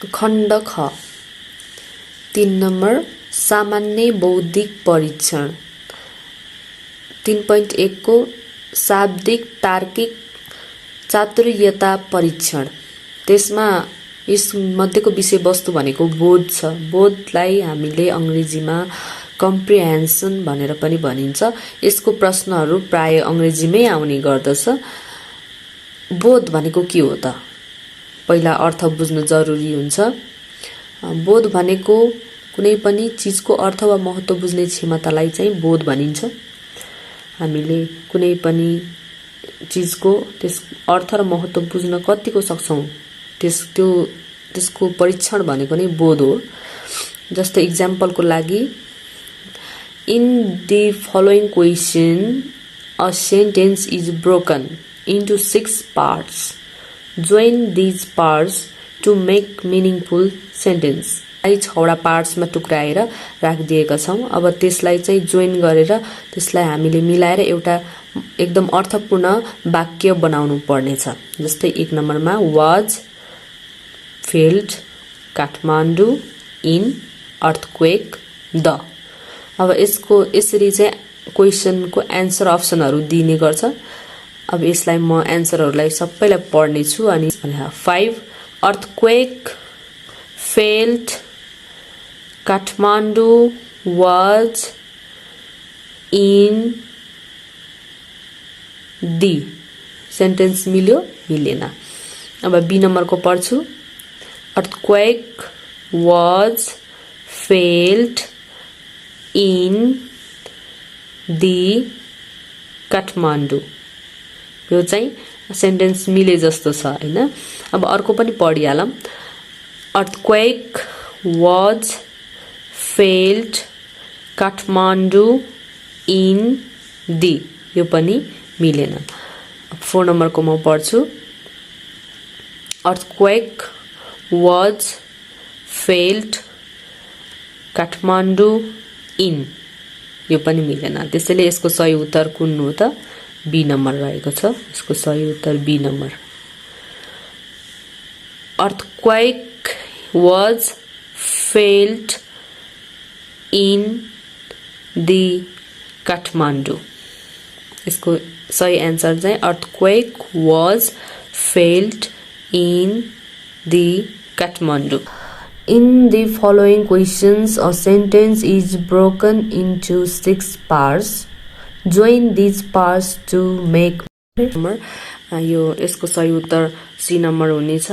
खण्ड ख। 3 नम्बर सामान्य बौद्धिक परीक्षण। 3.1 को शाब्दिक तार्किक चातुर्यता परीक्षण। त्यसमा यस मध्येको विषयवस्तु भनेको बोध छ। बोधलाई हामीले अंग्रेजीमा कम्प्रिहेन्सन भनेर पनि भनिन्छ। यसको प्रश्नहरू प्राय अंग्रेजीमै आउने गर्दछ। बोध भनेको के हो त? पहिला अर्थ बुझ्नु जरुरी हुन्छ। बोध भनेको कुनै पनि चीजको अर्थ वा महत्त्व बुझ्ने क्षमतालाई चाहिँ बोध भनिन्छ। हामीले कुनै पनि चीजको त्यस अर्थ र महत्त्व बुझ्न कतिको सक्छौं त्यसको परीक्षण भनेको नै बोध हो। जस्तै एक्जाम्पलको लागि in the following question a sentence is broken into 6 parts. Join these parts to make meaningful sentence. 6वटा पार्ट्समा टुक्राएर राखिदिएका छौं। अब त्यसलाई चाहिँ जोइन गरेर त्यसलाई हामीले मिलाएर एउटा एकदम अर्थपूर्ण वाक्य बनाउनु पर्नेछ। जस्तै 1 नम्बरमा was felt Kathmandu in earthquake the. अब यसरी चाहिँ क्वेशनको एन्सर अप्सनहरू दिने गर्छ। अब यसलाई म एन्सरहरूलाई सबैलाई पढ्ने छु अनि 5 earthquake failed Kathmandu was in the. Sentence मिल्यो मिलेन। अब बी नम्बरको पढ्छु। Earthquake was felt in the Kathmandu. यो चाहिँ सेन्टेन्स मिले जस्तो छ हैन। अब अर्को पनि पढिहालौं। Earthquake was felt Kathmandu in the. यो पनि मिलेन। 4 नम्बरको म पढ्छु। Earthquake was felt Kathmandu in. यो पनि मिलेन। त्यसैले यसको सही उत्तर कुन हो त? बी नम्बर रहेको छ। यसको सही उत्तर B number. Earthquake was felt in the Kathmandu. यसको सही एन्सर चाहिँ earthquake was felt in the Kathmandu. In the following questions, a sentence is broken into 6 parts. Join these parts to make यो यसको सही उत्तर सी नम्बर हुनेछ।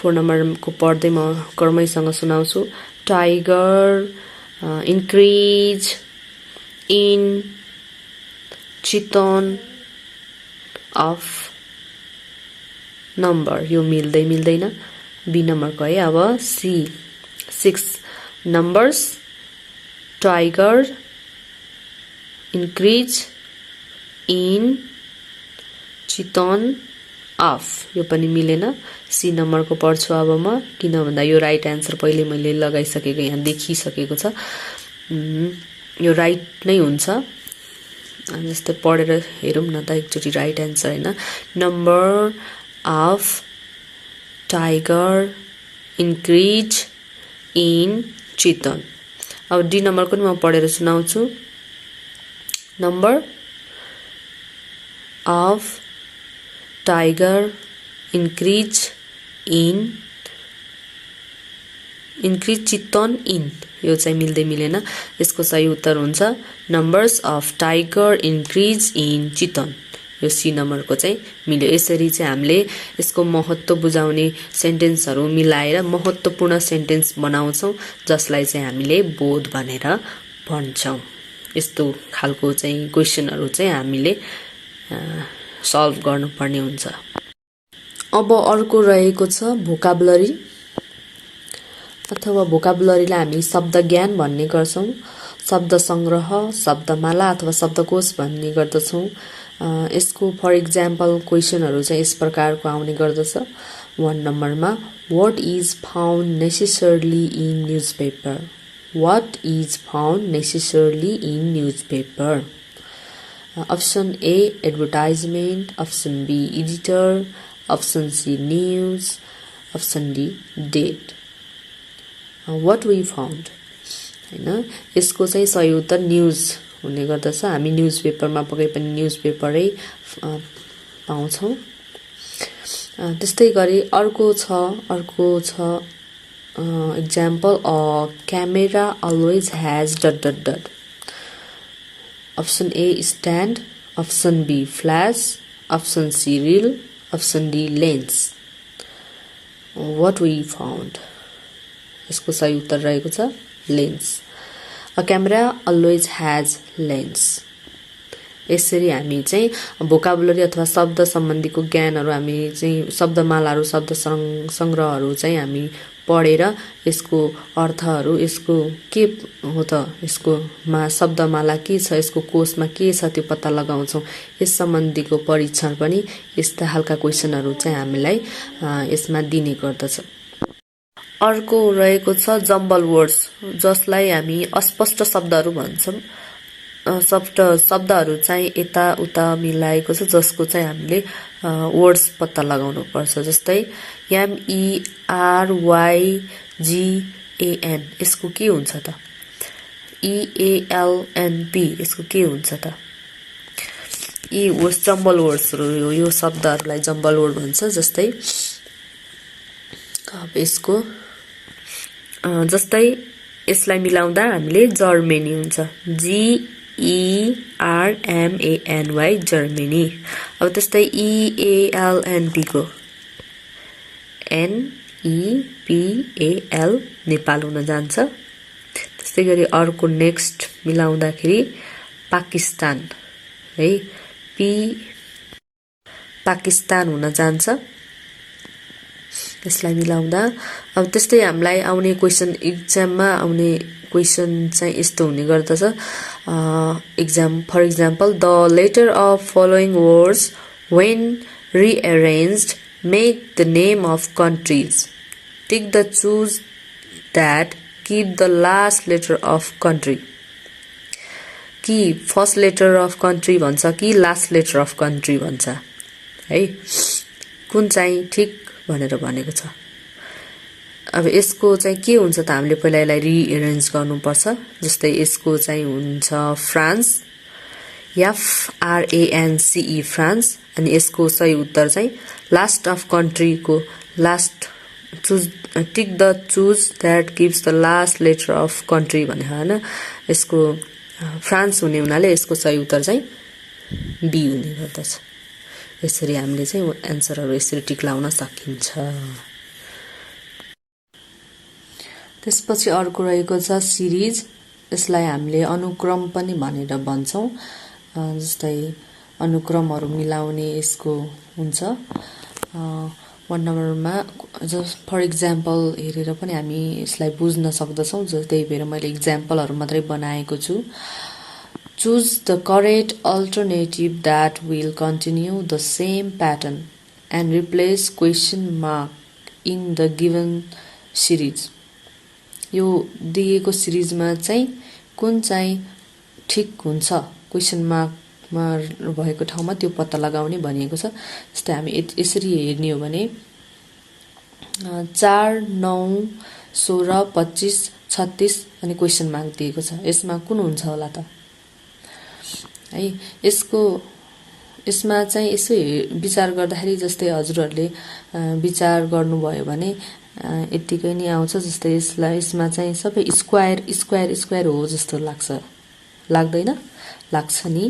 4 नम्बरको पढ्दै म कर्मैसँग सुनाउँछु। Tiger increase in Chitwan of number. यो मिल्दैन। बी नम्बरको है। अब C 6 numbers tiger increase in Chitwan of. यो पनि मिलेन। सी नम्बरको पढ्छु अब म। किन भन्दा यो राइट एन्सर पहिले मैले लगाइसकेको यहाँ देखिसकेको छ। यो राइट नै हुन्छ। जस्तै पढेर हेरौँ न त एकचोटि राइट एन्सर हैन। Number of tiger increase in Chitwan. अब डी नम्बरको नि म पढेर सुनाउँछु। Number of tiger increase Chitwan in. यो चाहिँ मिलेन। यसको सही उत्तर हुन्छ numbers of tiger increase in Chitwan. यो सी नम्बरको चाहिँ मिल्यो। यसरी चाहिँ हामीले यसको महत्त्व बुझाउने सेन्टेन्सहरू मिलाएर महत्त्वपूर्ण सेन्टेन्स बनाउँछौं, जसलाई चाहिँ हामीले बोध भनेर भन्छौं। यस्तो खालको चाहिँ क्वेशनहरू चाहिँ हामीले सल्भ गर्नुपर्ने हुन्छ। अब अर्को रहेको छ भोकाबुलरी अथवा भोकाबुलरीलाई हामी शब्द ज्ञान भन्ने गर्छौं। शब्द संग्रह, शब्दमाला अथवा शब्दकोश भन्ने गर्दछौं। यसको फर एक्जाम्पल क्वेशनहरू चाहिँ यस प्रकारको आउने गर्दछ। 1 नम्बरमा what is found necessarily in newspaper. What is found necessarily in newspaper. Option A advertisement, option B editor, option C news, option D date. what we found हैन यसको चाहिँ सही उत्तर न्यूज हुने गर्दछ हामी न्यूज पेपरमा पक्कै पनि न्यूज पेपरै पाउँछौं त्यस्तै गरी अर्को छ example camera always has ... option A stand, option B flash, option C reel, option D lens. What we found यसको सही उत्तर रहेको छ lens. A camera always has lens. यसरी हामी चाहिँ भोकाबुलरी अथवा शब्द सम्बन्धीको ज्ञानहरु हामी चाहिँ शब्दमालाहरु शब्द संग्रहहरु चाहिँ हामी पढेर यसको अर्थहरु यसको के हो त यसको शब्दमाला के छ यसको कोशमा के छ त्यो पत्ता लगाउँछौं यस सम्बन्धीको परीक्षण पनि यस्ता हल्का क्वेशनहरु चाहिँ हामीलाई यसमा दिने गर्दछ अर्को रहेको छ जम्बल वर्ड्स जसलाई हामी अस्पष्ट शब्दहरु भन्छौं शब्दहरु चाहिँ यता उता मिलाएको छ जसको चाहिँ हामीले वर्ड्स पत्ता लगाउनु पर्छ जस्तै MERYGAN यसको के हुन्छ त EALNP यसको के हुन्छ त यी वर्ड्स जम्बल वर्ड्सहरु यो शब्दहरुलाई जम्बल वर्ड भन्छ जस्तै अब यसको जस्तै यसलाई मिलाउँदा हामीले जर्मनी हुन्छ GERMANY जर्मनी अब त्यस्तै EALNP को NEPAL नेपाल हुन जान्छ त्यस्तै गरी अर्को नेक्स्ट मिलाउँदाखेरि पाकिस्तान है पाकिस्तान हुन जान्छ यसलाई मिलाउँदा अब त्यस्तै हामीलाई आउने क्वेशन एक्जाममा आउने क्वेशन चाहिँ यस्तो हुने गर्दछ for example the letter of following words when rearranged make the name of countries tick the choose that keep the last letter of country कि फर्स्ट लेटर अफ कन्ट्री भन्छ कि लास्ट लेटर अफ कन्ट्री भन्छ है कुन चाहिँ ठीक भनेर भनेको छ अब यसको चाहिँ के हुन्छ त हामीले पहिला यसलाई रिअरेन्ज गर्नु पर्छ जस्तै यसको चाहिँ हुन्छ फ्रान्स FRANCE फ्रान्स अनि यसको सही उत्तर चाहिँ लास्ट अफ कन्ट्री को last choose tick the choose that gives the last letter of country भने हैन यसको फ्रान्स हुने हुनाले यसको सही उत्तर चाहिँ बी हुने गर्दछ यसरी हामीले चाहिँ आन्सरहरु यसरी टिक लाउन सकिन्छ त्यसपछि अर्को रहेको छ सिरिज यसलाई हामीले अनुक्रम पनि भनेर भन्छौं जस्तै अनुक्रमहरु मिलाउने यसको हुन्छ 1 नम्बरमा जस्ट फर एक्जाम्पल हेरेर पनि हामी यसलाई बुझ्न सक्दछौं जस्तै भएर मैले एक्जाम्पलहरु मात्रै बनाएको छु Choose the correct alternative that will continue the same pattern and replace question mark in the given series. यो दिएको सिरिजमा चाहिँ कुन चाहिँ ठीक हुन्छ क्वेशन मार्कमा भएको ठाउँमा त्यो पत्ता लगाउने भनिएको छ जस्तै हामी यसरी हेर्ने हो भने 4 9 16 25 36 अनि क्वेशन मार्क दिएको छ यसमा कुन हुन्छ होला त है यसमा चाहिँ यसो विचार गर्दाखेरि जस्तै हजुरहरुले विचार गर्नुभयो भने यतिकै नै आउँछ जस्तै यसमा चाहिँ सबै स्क्वायर हो जस्तो लाग्दैन लाग्छ नि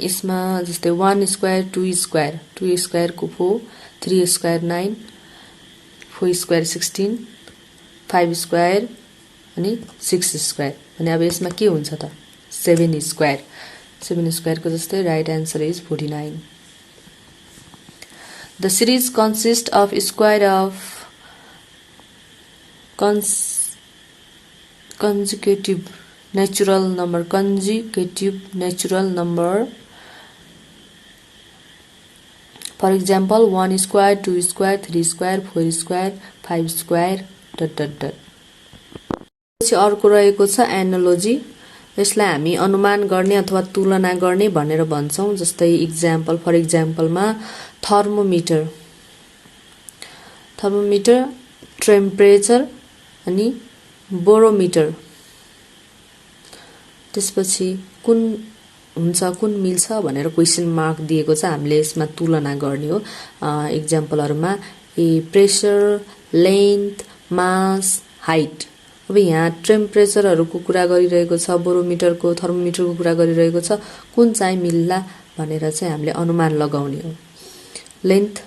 यसमा जस्तै 1 स्क्वायर 2 स्क्वायर को 4 3 स्क्वायर 9 4 स्क्वायर 16 5 स्क्वायर अनि 6 स्क्वायर अनि अब यसमा के हुन्छ त 7 स्क्वायर 7 square को जस्तै right answer is 49. The series consists of square of consecutive natural number. For example, 1 square, 2 square, 3 square, 4 square, 5 square, ... पछि अर्को रहेको छ analogy यसलाई हामी अनुमान गर्ने अथवा तुलना गर्ने भनेर भन्छौं जस्तै फर एक्जाम्पलमा थर्मोमिटर टेम्परेचर अनि बोरोमिटर, त्यसपछि कुन हुन्छ कुन मिल्छ भनेर क्वेशन मार्क दिएको छ। हामीले यसमा तुलना गर्ने हो। एक्जाम्पलहरुमा प्रेसर, लेन्थ, मास, हाइट। अब यहाँ टेम्परेचरहरुको कुरा गरिरहेको छ, बोरोमिटरको, थर्मोमिटरको कुरा गरिरहेको छ। कुन चाहिँ मिल्ला भनेर चाहिँ हामीले अनुमान लगाउने हो। लेन्थ,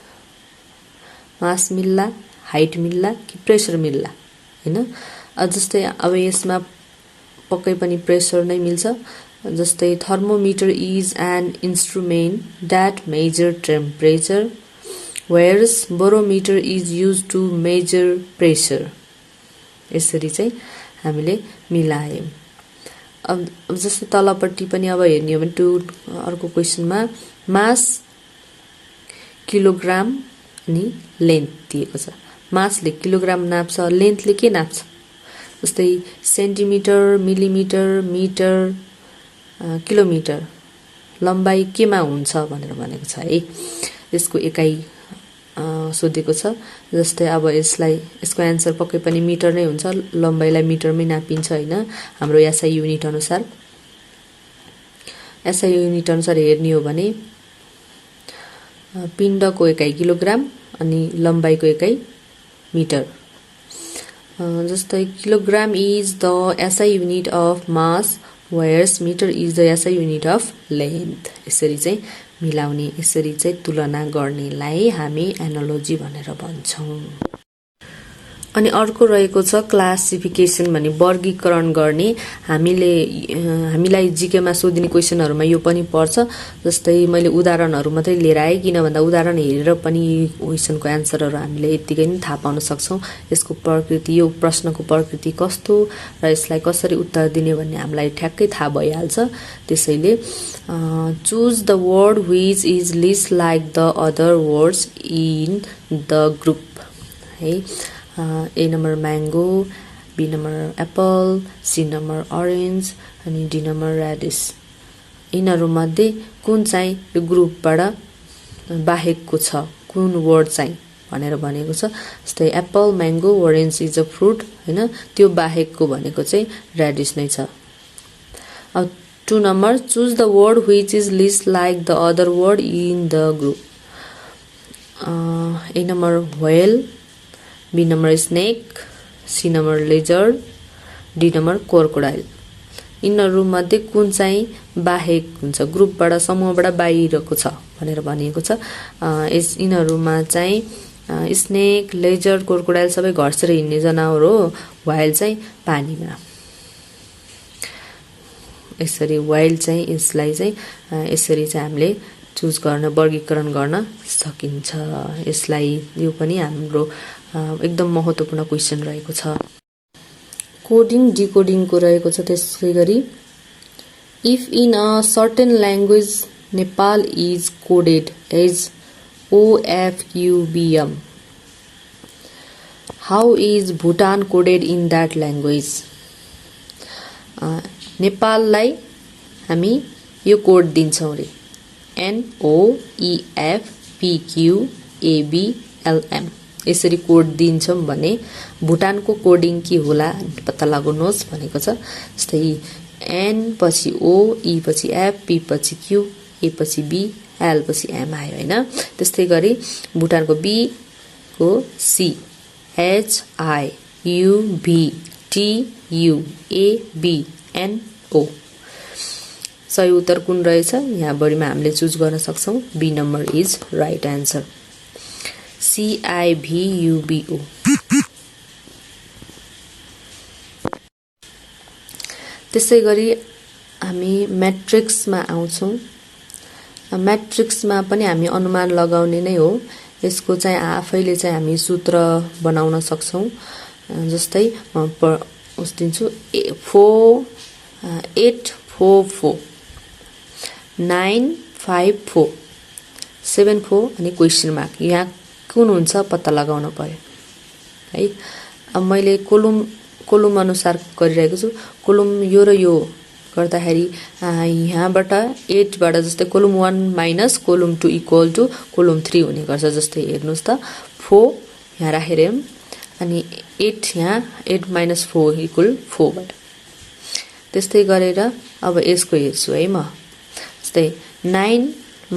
मास मिल्ला, हाइट मिल्ला कि प्रेसर मिल्ला, हैन? जस्तै अब यसमा पक्कै पनि प्रेसर नै मिल्छ। जस्तै thermometer is an instrument that measure temperature, whereas barometer is used to measure pressure. यसरी चाहिँ हामीले मिलायौं। अब जस्तै तलपट्टि पनि अब हेर्ने हो भने अर्को क्वेशनमा मास किलोग्राम अनि लेन्थ दिएको छ। मासले किलोग्राम नाप्छ, लेन्थले के नाप्छ? जस्तै सेन्टिमिटर, मिलिमिटर, मिटर, किलोमिटर लम्बाई केमा हुन्छ भनेर भनेको छ है। यसको एकाइ सोधेको छ। जस्तै अब यसको आन्सर पक्कै पनि मिटर नै हुन्छ। लम्बाइलाई मिटरमै नापिन्छ हैन, हाम्रो एसआई युनिट अनुसार। एसआई युनिट अनुसार हेर्ने हो भने पिण्डको एकाइ किलोग्राम अनि लम्बाइको एकाइ मिटर। जस्तै kilogram is the SI unit of mass, whereas meter is the SI unit of length. यसरी चाहिँ मिलाउने, यसरी चाहिँ तुलना गर्नेलाई हामी एनालोजी भनेर भन्छौं। अनि अर्को रहेको छ क्लासिफिकेसन भन्ने, वर्गीकरण गर्ने। हामीलाई जीके मा सोधिने क्वेशनहरुमा यो पनि पर्छ। जस्तै मैले उदाहरणहरु मात्रै लिएर आए, किन भन्दा उदाहरण हेरेर पनि क्वेशनको आन्सरहरु हामीले यतिकै नै थाहा पाउन सक्छौं। यसको प्रकृति, यो प्रश्नको प्रकृति कस्तो र यसलाई कसरी उत्तर दिने भन्ने हामीलाई ठ्याक्कै थाहा भइहाल्छ। त्यसैले choose the word which is list like the other words in the group, है। A number mango, B number apple, C number orange अनि D number radish। यिनीहरु मध्ये कुन चाहिँ यो ग्रुपबाट बाहेकको छ, कुन वर्ड चाहिँ भनेर भनेको छ। जस्तै Apple, mango, orange is a fruit, हैन? त्यो बाहेकको भनेको चाहिँ रेडिश नै छ। अब 2 number, choose the word which is list like the other word in the group. A number whale, B number snake, C number lizard, D number crocodile। यिनीहरु मध्ये कुन चाहिँ बाहेक हुन्छ, ग्रुपबाट, समूहबाट बाहिरको छ भनेर भनिएको छ। यिनीहरुमा चाहिँ स्नेक, लेजर्ड, क्रोकोडाइल सबै घर्षेर हिँड्ने जनावर हो। व्हाइल चाहिँ पानीमा। यसरी व्हाइल चाहिँ यसलाई चाहिँ यसरी चाहिँ हामीले चुज गर्न, वर्गीकरण गर्न सकिन्छ। यसलाई यो पनि हाम्रो एकदम महत्त्वपूर्ण क्वेशन रहेको छ। कोडिङ डिकोडिङ को रहेको छ। त्यसैगरी if in a certain language Nepal is coded as OFUBM, how is Bhutan coded in that language? नेपाललाई हामी यो कोड दिन्छौं रे, NOEFPQABLM। यसरी कोड दिन्छौं भने भुटानको कोडिङ के होला पत्ता लगाउनुहोस् भनेको छ। जस्तै N पछि O, E पछि F, P पछि Q, A पछि B, L पछि M आयो हैन। त्यस्तै गरी भुटानको B को C, H I U B T U A B N O। सही उत्तर कुन रहेछ? यहाँ बढीमा हामीले चुज गर्न सक्छौं। B number is right answer. CIVUBO। त्यसै गरी हामी म्याट्रिक्समा आउँछौं। म्याट्रिक्समा पनि हामी अनुमान लगाउने नै हो। यसको चाहिँ आफैले चाहिँ हामी सूत्र बनाउन सक्छौं। जस्तै उस दिन्छु 844 954 74 अनि क्वेशन मार्क। यहाँ कुन हुन्छ पत्ता लगाउन पर्यो है। अब मैले कोलम अनुसार गरिरहेको छु। कोलम यो र यो गर्दाखेरि यहाँबाट 8 बाट जस्तै column 1 minus column 2 equal to column 3 हुने गर्छ। जस्तै हेर्नुस् त 4 यहाँ राखेर अनि 8 यहाँ 8 - 4 = 4 भयो। त्यस्तै गरेर अब यसको हेर्छु है म। जस्तै 9 -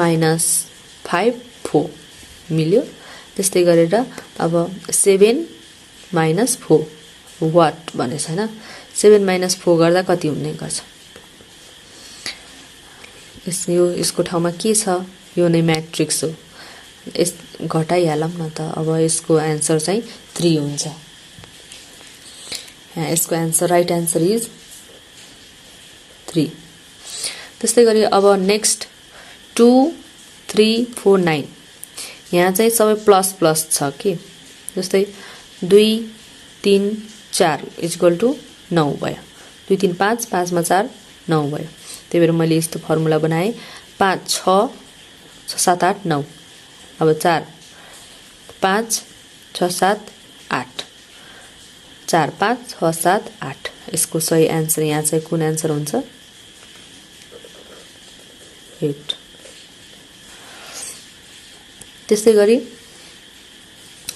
5 4 मिल्यो। त्यस्तै गरेर अब 7 - 4 what भनेछ हैन। 7 - 4 गर्दा कति हुने गर्छ? यसको ठाउँमा के छ? यो नै म्याट्रिक्स हो। यस घटाइहालौँ न त। अब यसको आन्सर चाहिँ 3 हुन्छ। यहाँ यसको आन्सर राइट आन्सर इज 3। त्यस्तै गरी अब नेक्स्ट 2 3 4 9 यहाँ चाहिँ सबै प्लस प्लस छ के। जस्तै 2 3 4 = 9 भयो। 2 3 5 5 मा 4 9 भयो। त्यही भएर मैले यस्तो फर्मुला बनाएँ। 5 6 7 8 9। अब 4 5 6 7 8 4 5 6 7 8। यसको सही आन्सर यहाँ चाहिँ कुन आन्सर हुन्छ? 8। त्यस्तै गरी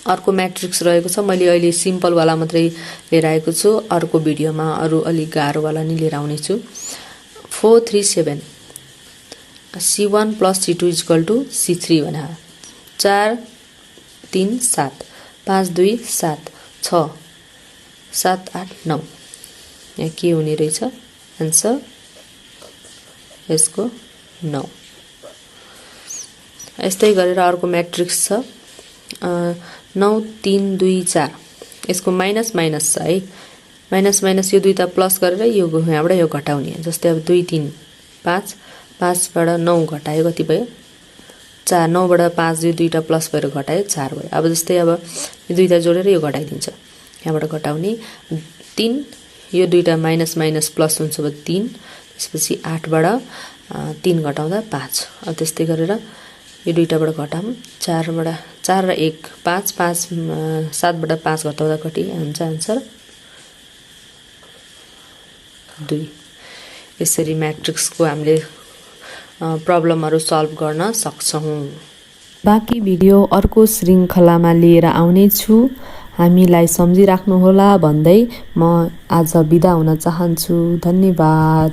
अर्को म्याट्रिक्स रहेको छ। मैले अहिले सिम्पल वाला मात्रै लिएर आएको छु। अर्को भिडियोमा अरु अलि गाह्रो वाला नि लिएर आउने छु। 4 3 7 C1 + C2 = C3 भने 4 3 7 5 2 7 6 7 8 9। यहाँ के हुने रहेछ आन्सर? यसको 9। यस्तै गरेर अर्को म्याट्रिक्स छ 9 3 2 4। यसको माइनस माइनस छ है। माइनस माइनस यो दुईटा प्लस गरेर यो यहाँबाट यो घटाउने। जस्तै अब 2 3 5 5 बाट 9 घटायो कति भयो? 4। 9 बाट 5 यो दुईटा प्लस भएर घटायो 4 भयो। अब जस्तै अब यो दुईटा जोडेर यो घटाइदिन्छ। यहाँबाट घटाउने 3 यो दुईटा माइनस माइनस प्लस हुन्छ अब 3। त्यसपछि 8 बाट 3 घटाउँदा 5। अब त्यस्तै गरेर यो दुईटाबाट घटाऊँ 4 बाट 4 र 1 5 5 7 बाट 5 घटाउँदा कति हुन्छ आन्सर? 2। यसरी म्याट्रिक्सको हामीले प्रब्लमहरु सल्भ गर्न सक्छौं। बाँकी भिडियो अर्को श्रृंखलामा लिएर आउने छु। हामीलाई सम्झिराख्नु होला भन्दै म आज बिदा हुन चाहन्छु। धन्यवाद।